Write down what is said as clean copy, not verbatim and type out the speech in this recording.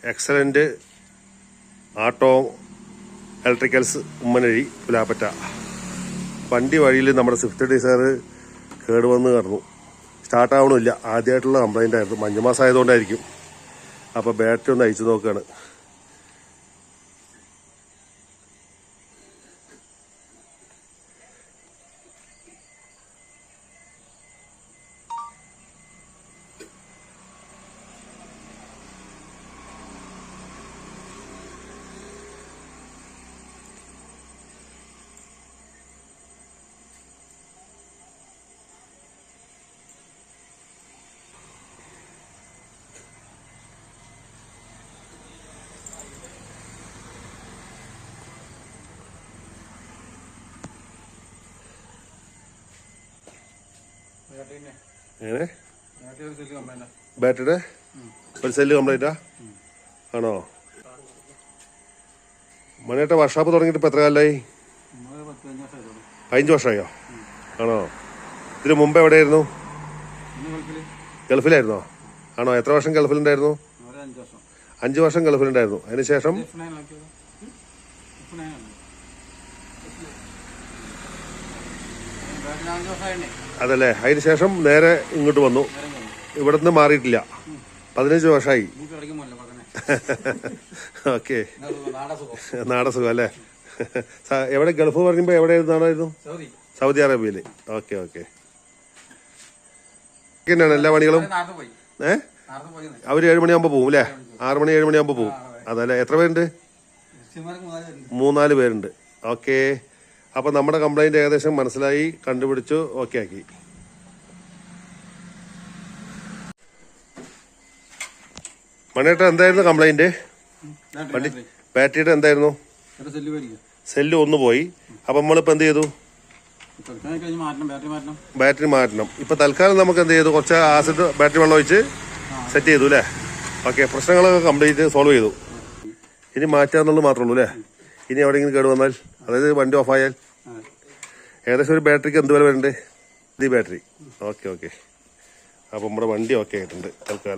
Excellent ആട്ടോ electricals ഉമ്മനഴി Pulappatta. വണ്ടി വഴിയിൽ നമ്മുടെ സ്വിഫ്റ്റ് ഡിസയർ കേടുവന്ന് കിടന്നു, സ്റ്റാർട്ടാവണമില്ല. ആദ്യമായിട്ടുള്ള കംപ്ലൈൻ്റ് ആയിരുന്നു, മഞ്ഞമാസം ആയതുകൊണ്ടായിരിക്കും. അപ്പോൾ ബാറ്ററി ഒന്ന് അയച്ചു നോക്കുകയാണ്. എങ്ങനെ ബാറ്ററിയുടെ ഒരു സെല്ല് കംപ്ലൈന്റാ ആണോ? മണിയേട്ട വർക്ക്ഷോപ്പ് തുടങ്ങിയിട്ട് ഇപ്പം എത്ര കാലമായി? 15 വർഷമായോ? ആണോ? ഇതിന് മുമ്പ് എവിടെയായിരുന്നു? ഗൾഫിലായിരുന്നോ? ആണോ? എത്ര വർഷം ഗൾഫിലുണ്ടായിരുന്നു? 5 വർഷം ഗൾഫിലുണ്ടായിരുന്നു. അതിനുശേഷം അതല്ലേ, അതിന് ശേഷം നേരെ ഇങ്ങോട്ട് വന്നു. ഇവിടുന്ന് മാറിയിട്ടില്ല. 15 വർഷമായി. ഓക്കെ, നാടസുഖം അല്ലേ? എവിടെ ഗൾഫ് പറയുമ്പോ എവിടെയായിരുന്നു? സൗദി അറേബ്യയില്. Okay okay. തന്നെയാണ് എല്ലാ പണികളും. അവര് 7 മണിയാകുമ്പോ പോകും അല്ലേ? 6 മണി 7 മണിയാകുമ്പോ പോകും. അതല്ലേ, എത്ര പേരുണ്ട്? 3-4 പേരുണ്ട്. ഓക്കെ, അപ്പൊ നമ്മുടെ കംപ്ലൈന്റ് ഏകദേശം മനസ്സിലായി, കണ്ടുപിടിച്ചു, ഓക്കെ ആക്കി. മണിയേട്ട എന്തായിരുന്നു കംപ്ലൈന്റ്? വണ്ടി ബാറ്ററിയുടെ എന്തായിരുന്നു? സെല്ല് ഒന്ന് പോയി. അപ്പൊ നമ്മളിപ്പോ എന്ത് ചെയ്തു? ബാറ്ററി മാറ്റണം. ഇപ്പൊ തൽക്കാലം നമുക്ക് എന്ത് ചെയ്തു? കുറച്ച് ആസിഡ് ബാറ്ററി വെള്ളം ഒഴിച്ച് സെറ്റ് ചെയ്തു അല്ലേ? ഓക്കെ, പ്രശ്നങ്ങളൊക്കെ കംപ്ലീറ്റ് സോൾവ് ചെയ്തു. ഇനി മാറ്റാന്നുള്ളത് മാത്രമേ ഉള്ളൂ അല്ലേ? ഇനി എവിടെയെങ്കിലും കേട് വന്നാൽ, അതായത് വണ്ടി ഓഫായാൽ ഏകദേശം ഒരു ബാറ്ററിക്ക് എന്ത് വില വരുന്നുണ്ട്? ഈ ബാറ്ററി. Okay okay. അപ്പൊ നമ്മുടെ വണ്ടി ഓക്കെ ആയിട്ടുണ്ട് തൽക്കാലം.